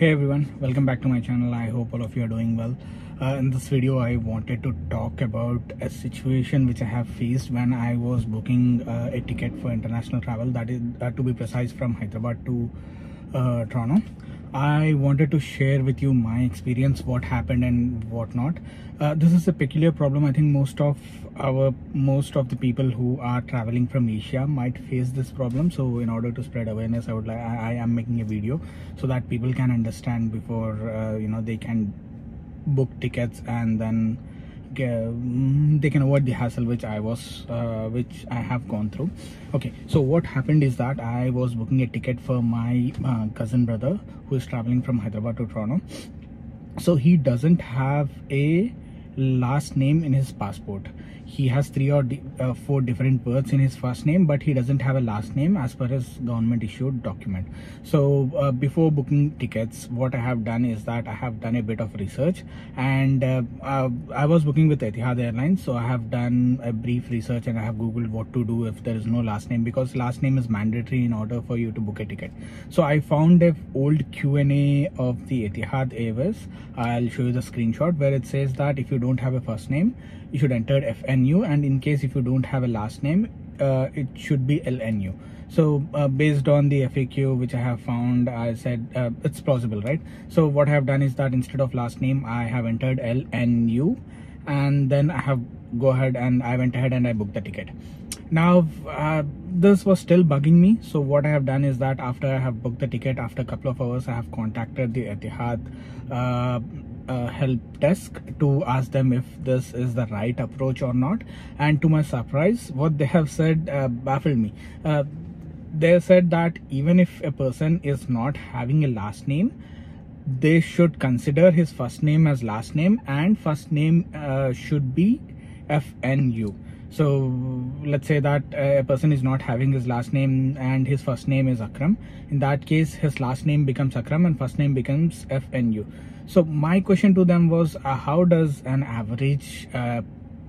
Hey everyone, welcome back to my channel. I hope all of you are doing well. In this video I wanted to talk about a situation which I have faced when I was booking a ticket for international travel, that is to be precise from Hyderabad to Toronto. I wanted to share with you my experience, what happened and what not. This is a peculiar problem. I think most of the people who are traveling from Asia might face this problem. So in order to spread awareness, I am making a video so that people can understand before they can book tickets, and then they can avoid the hassle which I have gone through. Okay, so what happened is that I was booking a ticket for my cousin brother who is traveling from Hyderabad to Toronto. So he doesn't have a last name in his passport. He has 3 or 4 different words in his first name, but he doesn't have a last name as per his government issued document. So before booking tickets, what I have done is that I have done a bit of research, and I was booking with Etihad Airlines, so I have done a brief research and I have googled what to do if there is no last name, because last name is mandatory in order for you to book a ticket. So I found a old Q&A of the Etihad Airways. I'll show you the screenshot where it says that if you don't have a first name, you should enter FNU, and in case if you don't have a last name, it should be LNU. So based on the FAQ which I have found, I said it's plausible, right? So what I have done is that instead of last name, I have entered LNU, and then I went ahead and I booked the ticket. Now this was still bugging me, so what I have done is that after I have booked the ticket, after a couple of hours, I have contacted the Etihad help desk to ask them if this is the right approach or not. And to my surprise, what they have said baffled me. They said that even if a person is not having a last name, they should consider his first name as last name, and first name should be FNU. So let's say that a person is not having his last name and his first name is Akram. In that case, his last name becomes Akram and first name becomes FNU. So my question to them was, how does an average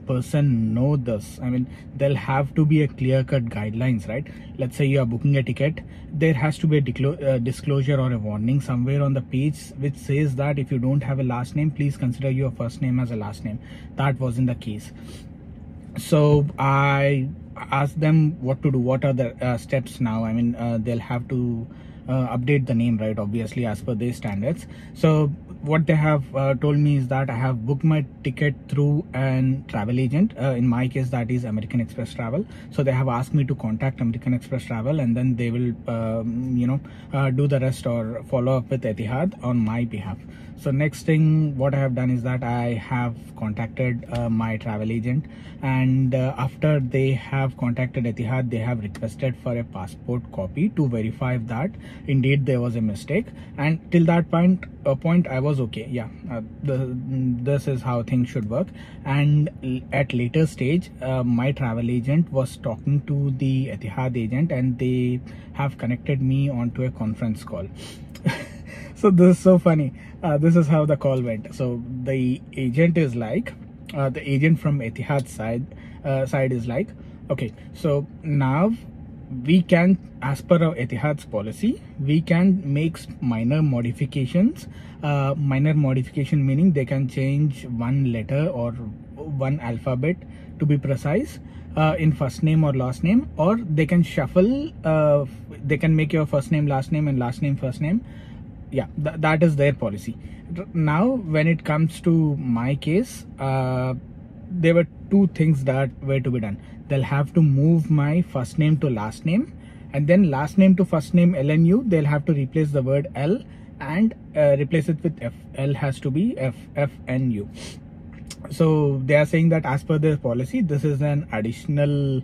person know this? I mean, there'll have to be a clear-cut guidelines, right? Let's say you are booking a ticket, there has to be a disclosure or a warning somewhere on the page which says that if you don't have a last name, please consider your first name as a last name. That wasn't the case. So I asked them what to do, what are the steps now. I mean, they'll have to update the name, right, obviously as per their standards. So what they have told me is that I have booked my ticket through an travel agent. In my case, that is American Express Travel. So they have asked me to contact American Express Travel, and then they will do the rest or follow up with Etihad on my behalf. So next thing what I have done is that I have contacted my travel agent, and after they have contacted Etihad, they have requested for a passport copy to verify that indeed there was a mistake. And till that point I was okay. Yeah, this is how things should work. And at later stage, my travel agent was talking to the Etihad agent, and they have connected me onto a conference call. So this is so funny. This is how the call went. So the agent is like, the agent from Etihad side is like, okay, so now we can, as per our Etihad's policy, we can make minor modifications. Minor modification meaning they can change one letter or one alphabet to be precise in first name or last name, or they can shuffle. They can make your first name last name and last name first name. Yeah, that is their policy. Now when it comes to my case, there were 2 things that were to be done. They'll have to move my first name to last name, and then last name to first name LNU. They'll have to replace the word L and replace it with F. L has to be FNU. So they are saying that as per their policy, this is an additional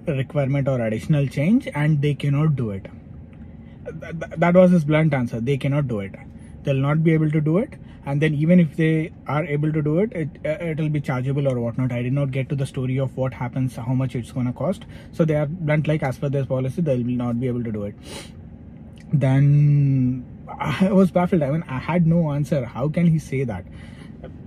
requirement or additional change, and they cannot do it. That was his blunt answer. They cannot do it. They'll not be able to do it, and then even if they are able to do it, it'll be chargeable or whatnot. I did not get to the story of what happens, how much it's gonna cost. So they are blunt, like as per their policy, they'll not be able to do it. Then I was baffled. I mean, I had no answer. How can he say that?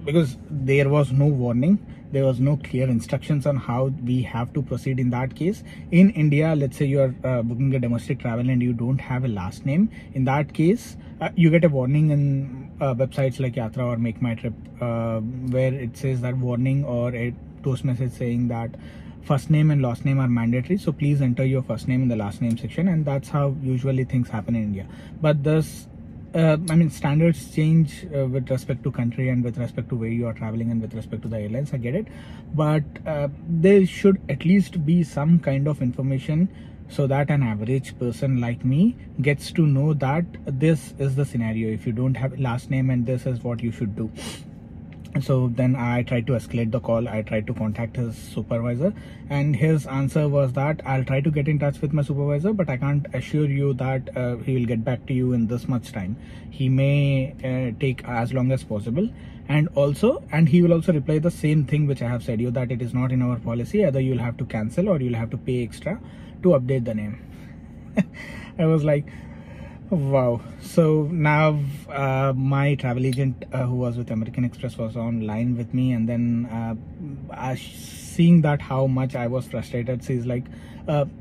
because there was no warning, there was no clear instructions on how we have to proceed in that case. In India, let's say you are booking a domestic travel and you don't have a last name. In that case, you get a warning in websites like Yatra or Make My Trip, where it says that warning or a toast message saying that first name and last name are mandatory, so please enter your first name in the last name section. And that's how usually things happen in India. But this I mean, standards change with respect to country and with respect to where you are traveling and with respect to the airlines. I get it, but there should at least be some kind of information so that an average person like me gets to know that this is the scenario if you don't have a last name and this is what you should do. So then I tried to escalate the call. I tried to contact his supervisor, and his answer was that I'll try to get in touch with my supervisor, but I can't assure you that he will get back to you in this much time. He may take as long as possible, and he will also reply the same thing which I have said you, that it is not in our policy. Either you'll have to cancel or you'll have to pay extra to update the name. I was like, wow. So now my travel agent who was with American Express was online with me, and then seeing that how much I was frustrated, she's like,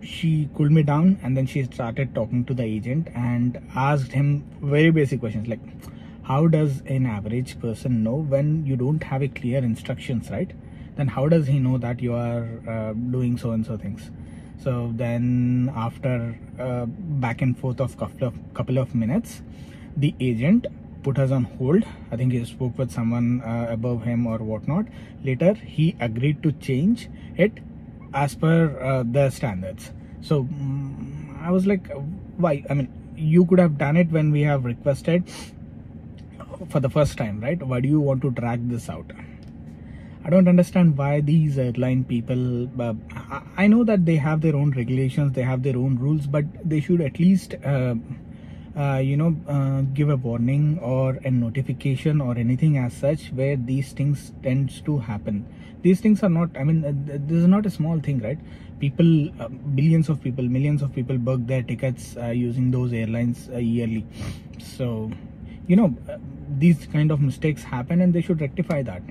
she cooled me down, and then she started talking to the agent and asked him very basic questions like, how does an average person know when you don't have a clear instructions, right? Then how does he know that you are doing so and so things? So then after back and forth of couple of minutes, the agent put us on hold. I think he spoke with someone above him or whatnot. Later he agreed to change it as per the standards. So I was like, why? I mean, you could have done it when we have requested for the first time, right? Why do you want to drag this out? I don't understand why these airline people, I know that they have their own regulations, they have their own rules, but they should at least give a warning or a notification or anything as such where these things tends to happen. These things are not, I mean, this is not a small thing, right? People, billions of people, millions of people book their tickets using those airlines yearly. So, these kind of mistakes happen and they should rectify that.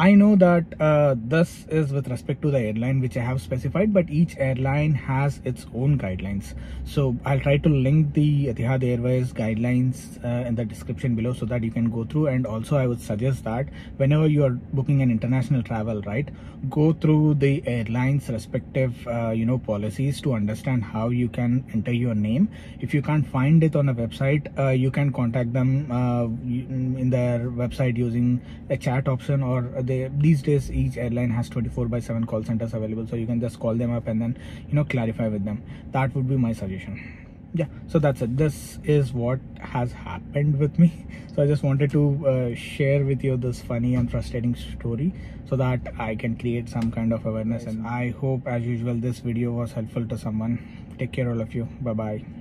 I know that this is with respect to the airline which I have specified, but each airline has its own guidelines. So I'll try to link the Etihad Airways guidelines in the description below so that you can go through. And also I would suggest that whenever you are booking an international travel, right, go through the airlines respective policies to understand how you can enter your name. If you can't find it on a website, you can contact them in their website using a chat option, or these days each airline has 24/7 call centers available, so you can just call them up and then clarify with them. That would be my suggestion. Yeah, so that's it. This is what has happened with me. So I just wanted to share with you this funny and frustrating story so that I can create some kind of awareness. And I hope, as usual, this video was helpful to someone. Take care, all of you. Bye bye.